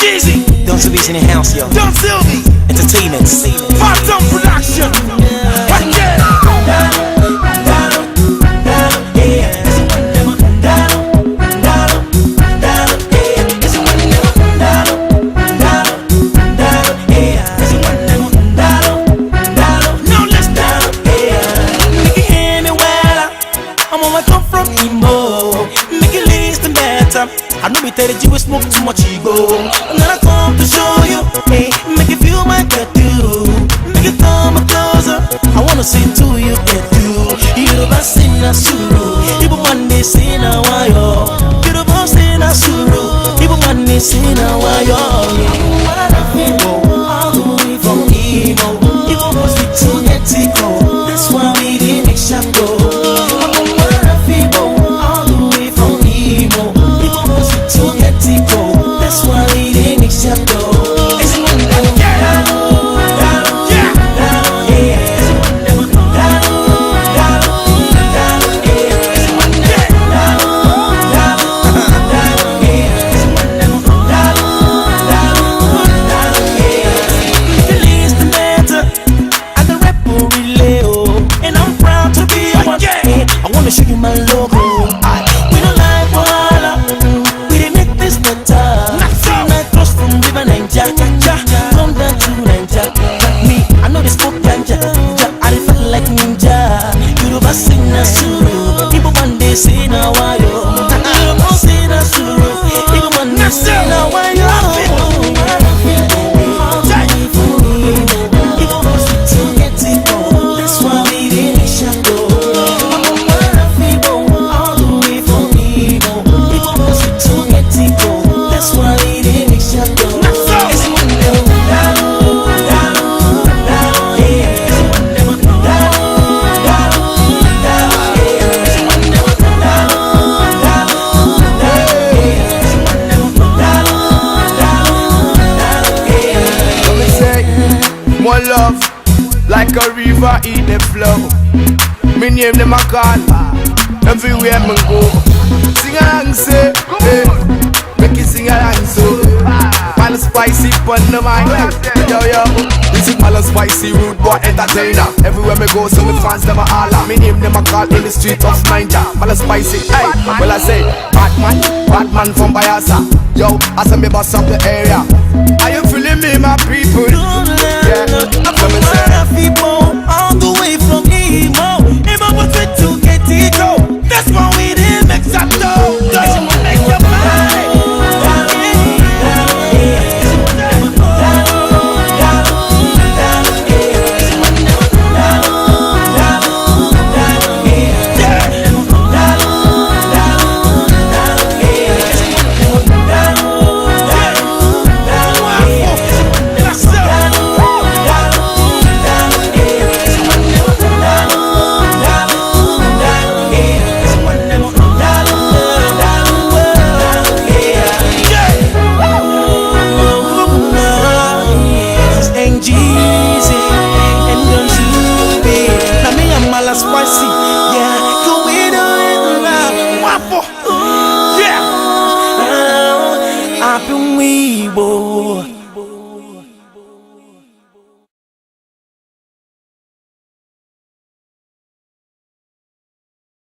Easy. Don Sylvie's in the house, yo. Don Sylvie. Entertainment. Part-time production. I know me tell you we smoke too much ego. I'm gonna come to show you, hey, make you feel my tattoo. Make you come closer. I wanna sing to you, get you. You the best in a suru. Even one day sing a wayo. You the best in a suru. Even one day sing a wayo. All the way from emo. You must be too ethical. That's why we didn't make sure go. That's why we didn't accept it. And I'm proud to be a one. I wanna show you my logo. We don't like Walla. We didn't make this better. Come down to Niger, me, I know they smoke ganja. I feel like ninja. You know I sing a suru. People one day say na wayo. You don't say na suru. People one day say na wayo. That's why we didn't shadow. All the way from Imo. People must be too ethical. That's why we didn't shadow. More love, like a river in the flow. Me name them a call, everywhere me go. Sing along, say, hey, make you sing along, so. Mal spicy pon the mic, yo yo. This is Mal spicy rude boy entertainer. Everywhere me go, so me fans them a holler. Me name them a call in the street of Niger. Mal spicy, hey, well I say, bad man from Bayelsa. Yo, I say me boss up the area. Are you feeling me, my people?